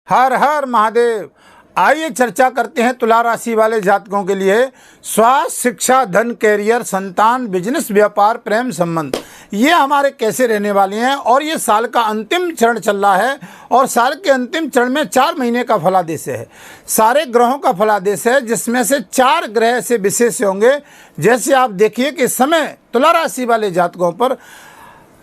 हर हर महादेव। आइए चर्चा करते हैं तुला राशि वाले जातकों के लिए स्वास्थ्य, शिक्षा, धन, कैरियर, संतान, बिजनेस, व्यापार, प्रेम संबंध ये हमारे कैसे रहने वाले हैं। और ये साल का अंतिम चरण चल रहा है और साल के अंतिम चरण में 4 महीने का फलादेश है। सारे ग्रहों का फलादेश है जिसमें से 4 ग्रह से विशेष होंगे। जैसे आप देखिए कि इस समय तुला राशि वाले जातकों पर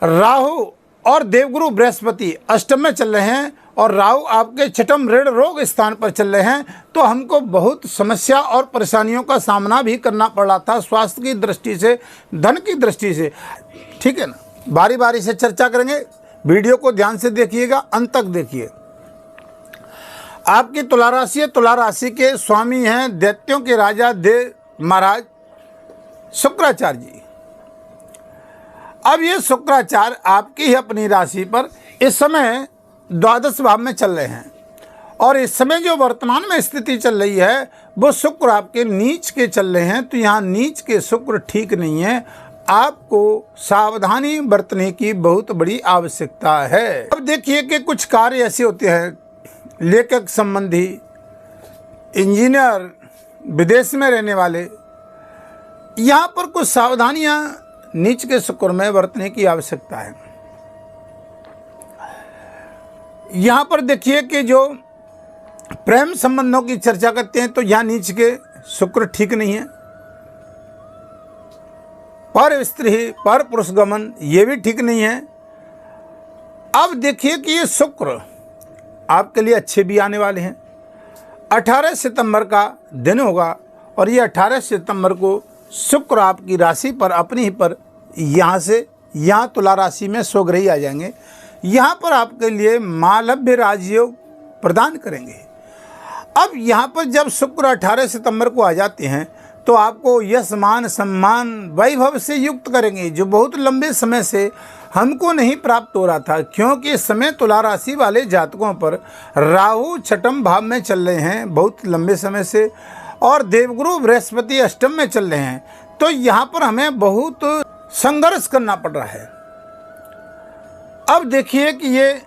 राहु और देवगुरु बृहस्पति अष्टम में चल रहे हैं और राहु आपके छठम ऋण रोग स्थान पर चल रहे हैं। तो हमको बहुत समस्या और परेशानियों का सामना भी करना पड़ रहा था, स्वास्थ्य की दृष्टि से, धन की दृष्टि से। ठीक है ना, बारी बारी से चर्चा करेंगे। वीडियो को ध्यान से देखिएगा, अंत तक देखिए। आपकी तुला राशि है, तुला राशि के स्वामी हैं दैत्यों के राजा देव महाराज शुक्राचार्य जी। अब ये शुक्राचार्य आपकी ही अपनी राशि पर इस समय द्वादश भाव में चल रहे हैं और इस समय जो वर्तमान में स्थिति चल रही है वो शुक्र आपके नीच के चल रहे हैं। तो यहाँ नीच के शुक्र ठीक नहीं है, आपको सावधानी बरतने की बहुत बड़ी आवश्यकता है। अब देखिए कि कुछ कार्य ऐसे होते हैं, लेखक संबंधी, इंजीनियर, विदेश में रहने वाले, यहाँ पर कुछ सावधानियाँ नीच के शुक्र में बरतने की आवश्यकता है। यहाँ पर देखिए कि जो प्रेम संबंधों की चर्चा करते हैं तो यहाँ नीच के शुक्र ठीक नहीं है। पर स्त्री पर पुरुष गमन ये भी ठीक नहीं है। अब देखिए कि ये शुक्र आपके लिए अच्छे भी आने वाले हैं। 18 सितंबर का दिन होगा और ये 18 सितंबर को शुक्र आपकी राशि पर अपनी ही पर यहाँ से यहाँ तुला राशि में स्वग्रही आ जाएंगे। यहाँ पर आपके लिए मालव्य राजयोग प्रदान करेंगे। अब यहाँ पर जब शुक्र 18 सितंबर को आ जाते हैं तो आपको यश, मान, सम्मान, वैभव से युक्त करेंगे जो बहुत लंबे समय से हमको नहीं प्राप्त हो रहा था। क्योंकि इस समय तुला राशि वाले जातकों पर राहु छठम भाव में चल रहे हैं बहुत लंबे समय से और देवगुरु बृहस्पति अष्टम में चल रहे हैं। तो यहाँ पर हमें बहुत संघर्ष करना पड़ रहा है। अब देखिए कि ये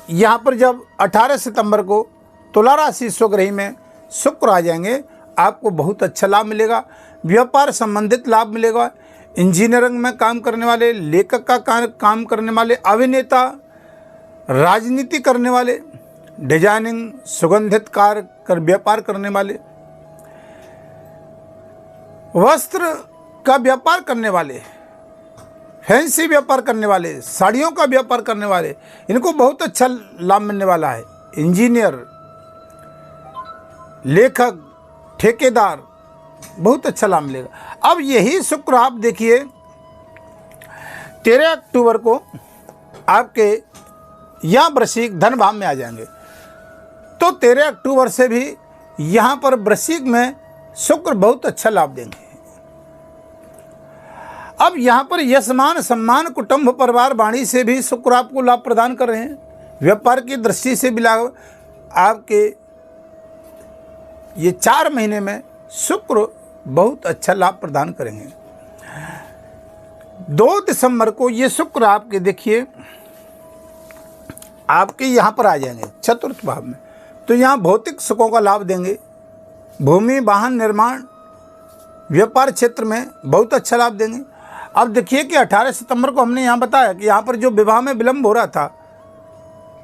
यहाँ पर जब 18 सितंबर को तुला राशि स्वग्रही में शुक्र आ जाएंगे, आपको बहुत अच्छा लाभ मिलेगा। व्यापार संबंधित लाभ मिलेगा। इंजीनियरिंग में काम करने वाले, लेखक का काम करने वाले, अभिनेता, राजनीति करने वाले, डिजाइनिंग, सुगंधित कार्य कर व्यापार करने वाले, वस्त्र का व्यापार करने वाले, फैंसी व्यापार करने वाले, साड़ियों का व्यापार करने वाले, इनको बहुत अच्छा लाभ मिलने वाला है। इंजीनियर, लेखक, ठेकेदार, बहुत अच्छा लाभ मिलेगा। अब यही शुक्र आप देखिए 13 अक्टूबर को आपके यहाँ वृश्चिक धन भाव में आ जाएंगे। तो 13 अक्टूबर से भी यहाँ पर वृश्चिक में शुक्र बहुत अच्छा लाभ देंगे। अब यहाँ पर यश, मान, सम्मान, कुटुंब, परिवार, वाणी से भी शुक्र आपको लाभ प्रदान कर रहे हैं। व्यापार की दृष्टि से भी लाभ आपके ये 4 महीने में शुक्र बहुत अच्छा लाभ प्रदान करेंगे। 2 दिसंबर को ये शुक्र आपके देखिए आपके यहाँ पर आ जाएंगे चतुर्थ भाव में। तो यहाँ भौतिक सुखों का लाभ देंगे। भूमि, वाहन, निर्माण, व्यापार क्षेत्र में बहुत अच्छा लाभ देंगे। अब देखिए कि 18 सितंबर को हमने यहाँ बताया कि यहाँ पर जो विवाह में विलंब हो रहा था,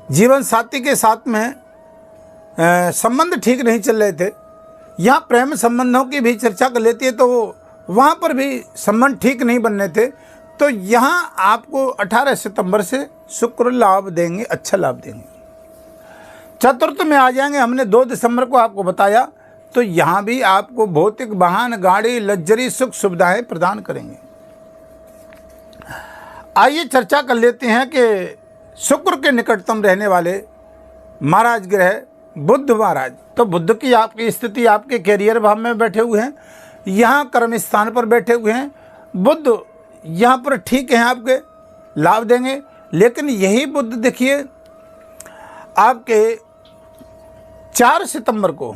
जीवन साथी के साथ में संबंध ठीक नहीं चल रहे थे, यहाँ प्रेम संबंधों की भी चर्चा कर लेती है तो वहाँ पर भी संबंध ठीक नहीं बन रहे थे। तो यहाँ आपको 18 सितंबर से शुक्र लाभ देंगे, अच्छा लाभ देंगे। चतुर्थ में आ जाएंगे, हमने 2 दिसंबर को आपको बताया। तो यहाँ भी आपको भौतिक वाहन, गाड़ी, लग्जरी, सुख सुविधाएं प्रदान करेंगे। आइए चर्चा कर लेते हैं कि शुक्र के निकटतम रहने वाले महाराज ग्रह बुध महाराज। तो बुध की आपकी स्थिति आपके कैरियर भाव में बैठे हुए हैं, यहाँ कर्म स्थान पर बैठे हुए हैं। बुध यहाँ पर ठीक हैं, आपके लाभ देंगे। लेकिन यही बुध देखिए आपके 4 सितंबर को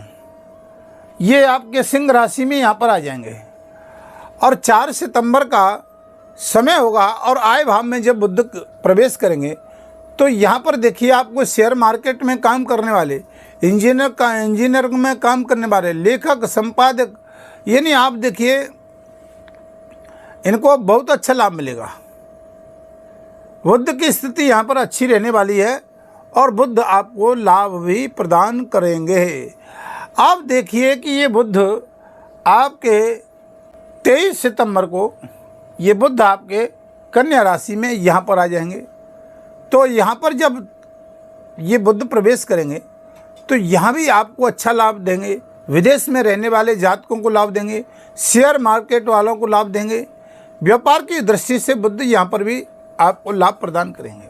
ये आपके सिंह राशि में यहाँ पर आ जाएंगे और 4 सितंबर का समय होगा और आय भाव में जब बुध प्रवेश करेंगे तो यहाँ पर देखिए आपको शेयर मार्केट में काम करने वाले, इंजीनियर में काम करने वाले, लेखक, संपादक, यानी आप देखिए इनको बहुत अच्छा लाभ मिलेगा। बुध की स्थिति यहाँ पर अच्छी रहने वाली है और बुध आपको लाभ भी प्रदान करेंगे। आप देखिए कि ये बुध आपके 23 सितंबर को ये बुध आपके कन्या राशि में यहाँ पर आ जाएंगे। तो यहाँ पर जब ये बुध प्रवेश करेंगे तो यहाँ भी आपको अच्छा लाभ देंगे, विदेश में रहने वाले जातकों को लाभ देंगे, शेयर मार्केट वालों को लाभ देंगे, व्यापार की दृष्टि से बुध यहाँ पर भी आपको लाभ प्रदान करेंगे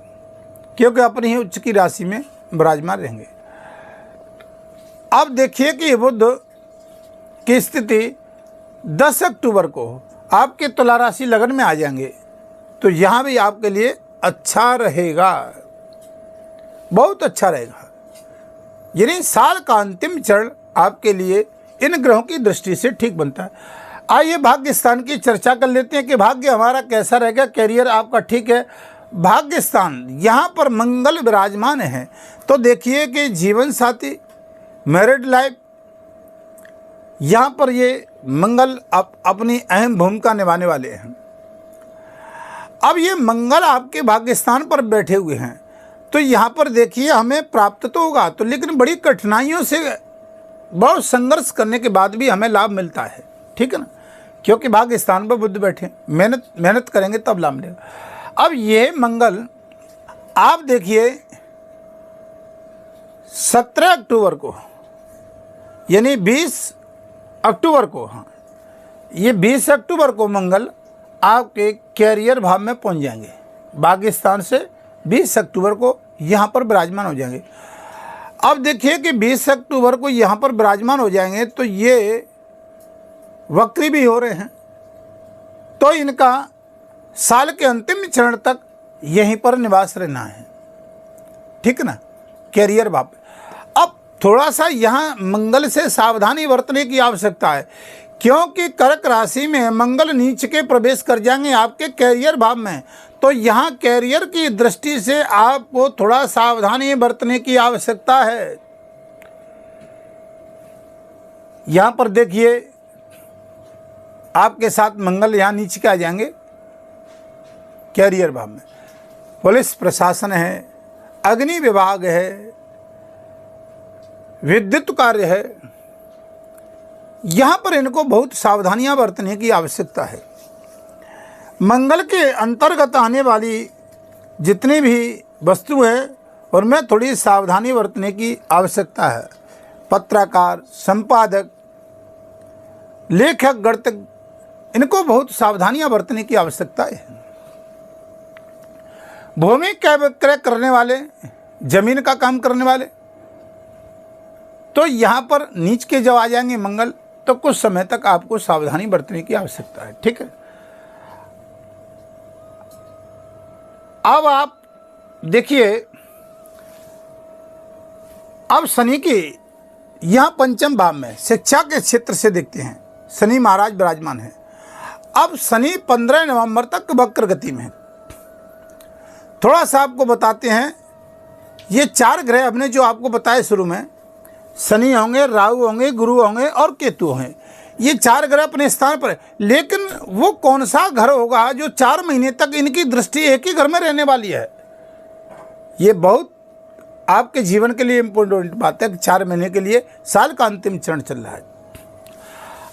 क्योंकि अपनी ही उच्च की राशि में विराजमान रहेंगे। अब देखिए कि बुध की स्थिति 10 अक्टूबर को आपके तुला राशि लगन में आ जाएंगे, तो यहाँ भी आपके लिए अच्छा रहेगा, बहुत अच्छा रहेगा। यानी साल का अंतिम चरण आपके लिए इन ग्रहों की दृष्टि से ठीक बनता है। आइए भाग्य स्थान की चर्चा कर लेते हैं कि भाग्य हमारा कैसा रहेगा। कैरियर आपका ठीक है। भाग्य स्थान यहाँ पर मंगल विराजमान है, तो देखिए कि जीवन साथी, मैरिड लाइफ, यहाँ पर ये मंगल अपनी अहम भूमिका निभाने वाले हैं। अब ये मंगल आपके भाग्य स्थान पर बैठे हुए हैं, तो यहाँ पर देखिए हमें प्राप्त तो होगा, तो लेकिन बड़ी कठिनाइयों से बहुत संघर्ष करने के बाद भी हमें लाभ मिलता है, ठीक है ना, क्योंकि भाग्य स्थान पर बुध बैठे, मेहनत करेंगे तब लाभ मिलेगा। अब ये मंगल आप देखिए 17 अक्टूबर को, यानी 20 अक्टूबर को, हाँ ये 20 अक्टूबर को मंगल आपके कैरियर भाव में पहुंच जाएंगे। भाग्य स्थान से 20 अक्टूबर को यहाँ पर विराजमान हो जाएंगे। अब देखिए कि 20 अक्टूबर को यहाँ पर विराजमान हो जाएंगे, तो ये वक्री भी हो रहे हैं, तो इनका साल के अंतिम चरण तक यहीं पर निवास रहना है, ठीक है ना, कैरियर भाव। अब थोड़ा सा यहाँ मंगल से सावधानी बरतने की आवश्यकता है, क्योंकि कर्क राशि में मंगल नीच के प्रवेश कर जाएंगे आपके कैरियर भाव में, तो यहाँ कैरियर की दृष्टि से आपको थोड़ा सावधानी बरतने की आवश्यकता है। यहाँ पर देखिए आपके साथ मंगल यहाँ नीचे के आ जाएंगे कैरियर भाव में। पुलिस प्रशासन है, अग्नि विभाग है, विद्युत कार्य है, यहाँ पर इनको बहुत सावधानियां बरतने की आवश्यकता है। मंगल के अंतर्गत आने वाली जितनी भी वस्तु है उनमें थोड़ी सावधानी बरतने की आवश्यकता है। पत्रकार, संपादक, लेखक, गणितज्ञ, इनको बहुत सावधानियां बरतने की आवश्यकता है। भूमि क्रय विक्रय करने वाले, जमीन का काम करने वाले, तो यहाँ पर नीच के जब आ जाएंगे मंगल, तो कुछ समय तक आपको सावधानी बरतने की आवश्यकता है, ठीक है। अब आप देखिए, अब शनि की यहाँ पंचम भाव में शिक्षा के क्षेत्र से देखते हैं, शनि महाराज विराजमान है। अब शनि 15 नवंबर तक वक्र गति में है। थोड़ा सा आपको बताते हैं, ये 4 ग्रह हमने जो आपको बताए शुरू में, शनि होंगे, राहु होंगे, गुरु होंगे और केतु होंगे। ये 4 ग्रह अपने स्थान पर है, लेकिन वो कौन सा घर होगा जो 4 महीने तक इनकी दृष्टि एक ही घर में रहने वाली है। ये बहुत आपके जीवन के लिए इम्पोर्टेंट बात है कि 4 महीने के लिए साल का अंतिम चरण चल रहा है।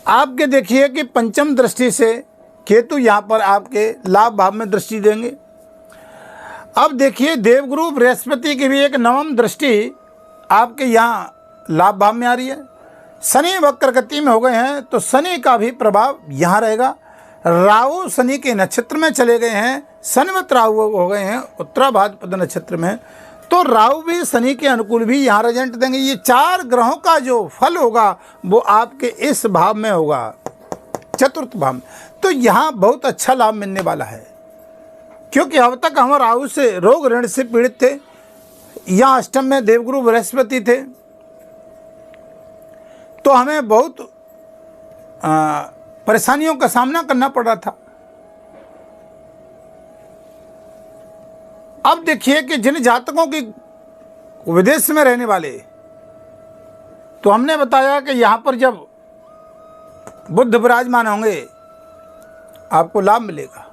आपके देखिए कि पंचम दृष्टि से केतु यहाँ पर आपके लाभ भाव में दृष्टि देंगे। अब देखिए देवगुरु बृहस्पति की भी एक नवम दृष्टि आपके यहाँ लाभ भाव में आ रही है। शनि वक्र गति में हो गए हैं, तो शनि का भी प्रभाव यहाँ रहेगा। राहु शनि के नक्षत्र में चले गए हैं, शनिवत राहु हो गए हैं उत्तरा भाद्रपद नक्षत्र में, तो राहु भी शनि के अनुकूल भी यहाँ रिजल्ट देंगे। ये 4 ग्रहों का जो फल होगा वो आपके इस भाव में होगा, चतुर्थ भाव में। तो यहाँ बहुत अच्छा लाभ मिलने वाला है, क्योंकि अब तक हम राहु से रोग ऋण से पीड़ित थे। यहाँ अष्टम में देवगुरु बृहस्पति थे, तो हमें बहुत परेशानियों का सामना करना पड़ रहा था। अब देखिए कि जिन जातकों की विदेश में रहने वाले, तो हमने बताया कि यहाँ पर जब बुध विराजमान होंगे आपको लाभ मिलेगा।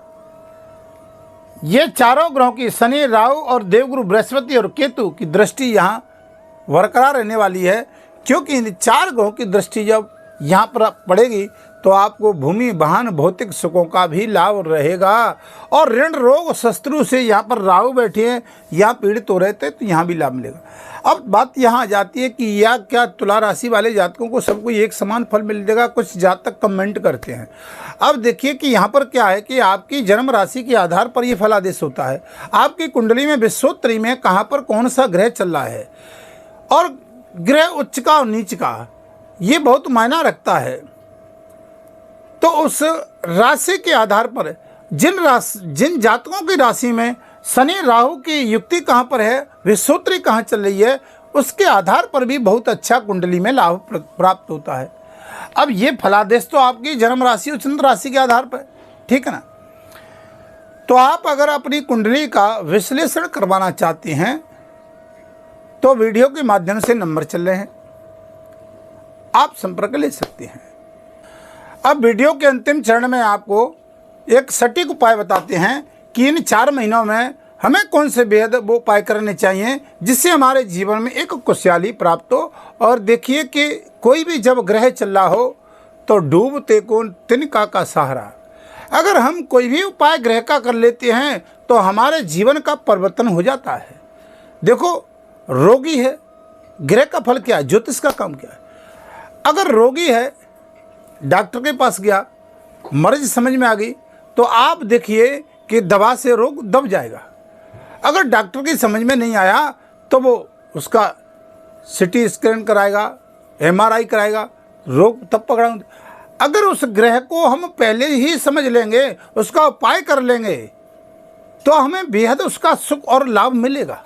ये चारों ग्रहों की शनि, राहु और देवगुरु बृहस्पति और केतु की दृष्टि यहाँ बरकरार रहने वाली है, क्योंकि इन 4 ग्रहों की दृष्टि जब यहाँ पर पड़ेगी तो आपको भूमि, वाहन, भौतिक सुखों का भी लाभ रहेगा। और ऋण, रोग, शत्रु से यहाँ पर राहु बैठे हैं, यहाँ पीड़ित हो रहे थे तो यहाँ भी लाभ मिलेगा। अब बात यहाँ आ जाती है कि या क्या तुला राशि वाले जातकों को सबको एक समान फल मिलेगा? कुछ जातक कमेंट करते हैं। अब देखिए कि यहाँ पर क्या है कि आपकी जन्म राशि के आधार पर ये फलादेश होता है। आपकी कुंडली में विश्वोत्तरी में कहाँ पर कौन सा ग्रह चल रहा है, और ग्रह उच्च का और नीच का ये बहुत मायना रखता है। तो उस राशि के आधार पर जिन जातकों की राशि में शनि राहु की युक्ति कहाँ पर है, विश्वोत्तरी कहाँ चल रही है, उसके आधार पर भी बहुत अच्छा कुंडली में लाभ प्राप्त होता है। अब ये फलादेश तो आपकी जन्म राशि और चंद्र राशि के आधार पर, ठीक है ना। तो आप अगर अपनी कुंडली का विश्लेषण करवाना चाहते हैं तो वीडियो के माध्यम से नंबर चल रहे हैं, आप संपर्क ले सकते हैं। अब वीडियो के अंतिम चरण में आपको एक सटीक उपाय बताते हैं कि इन 4 महीनों में हमें कौन से बेहद वो उपाय करने चाहिए जिससे हमारे जीवन में एक खुशहाली प्राप्त हो। और देखिए कि कोई भी जब ग्रह चल रहा हो तो डूबते को तिनका का सहारा। अगर हम कोई भी उपाय ग्रह का कर लेते हैं तो हमारे जीवन का परिवर्तन हो जाता है। देखो, रोगी है, ग्रह का फल क्या है, ज्योतिष का काम क्या है। अगर रोगी है, डॉक्टर के पास गया, मर्ज समझ में आ गई तो आप देखिए कि दवा से रोग दब जाएगा। अगर डॉक्टर की समझ में नहीं आया तो वो उसका सीटी स्कैन कराएगा, MRI कराएगा, रोग तब पकड़ा। अगर उस ग्रह को हम पहले ही समझ लेंगे, उसका उपाय कर लेंगे तो हमें बेहद उसका सुख और लाभ मिलेगा।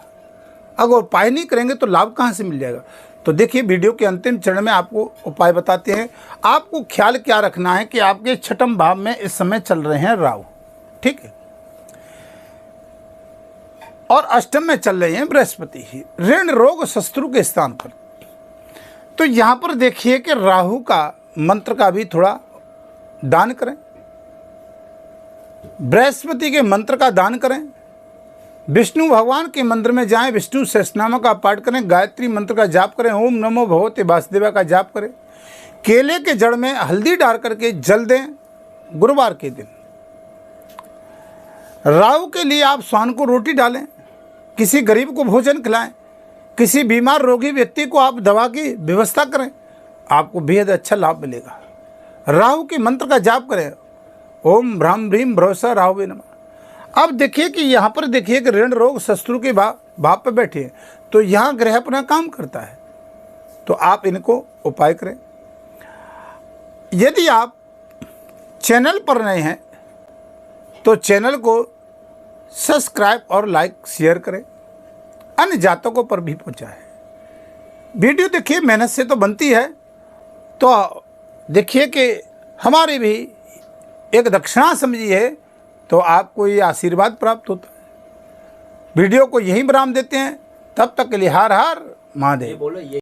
अगर उपाय नहीं करेंगे तो लाभ कहाँ से मिल जाएगा। तो देखिए, वीडियो के अंतिम चरण में आपको उपाय बताते हैं। आपको ख्याल क्या रखना है कि आपके 6ठम भाव में इस समय चल रहे हैं राहु, ठीक है, और 8म में चल रहे हैं बृहस्पति ही, ऋण, रोग, शत्रु के स्थान पर। तो यहाँ पर देखिए कि राहु का मंत्र का भी थोड़ा दान करें, बृहस्पति के मंत्र का दान करें, विष्णु भगवान के मंदिर में जाएं, विष्णु सहस्रनाम का पाठ करें, गायत्री मंत्र का जाप करें, ओम नमो भगवते वासुदेवा का जाप करें, केले के जड़ में हल्दी डाल करके जल दें गुरुवार के दिन। राहु के लिए आप शाम को रोटी डालें, किसी गरीब को भोजन खिलाएं, किसी बीमार रोगी व्यक्ति को आप दवा की व्यवस्था करें, आपको बेहद अच्छा लाभ मिलेगा। राहु के मंत्र का जाप करें, ओम भ्राम भ्रीम भरोसा राहु नमः। अब देखिए कि यहाँ पर देखिए कि ऋण, रोग, शत्रु के भाव पर बैठे हैं, तो यहाँ ग्रह अपना काम करता है, तो आप इनको उपाय करें। यदि आप चैनल पर नए हैं तो चैनल को सब्सक्राइब और लाइक शेयर करें, अन्य जातकों पर भी पहुँचाएं। वीडियो देखिए, मेहनत से तो बनती है, तो देखिए कि हमारी भी एक दक्षिणा समझिए तो आपको ये आशीर्वाद प्राप्त होता है। वीडियो को यहीं विराम देते हैं, तब तक के लिए हर हर महादेव।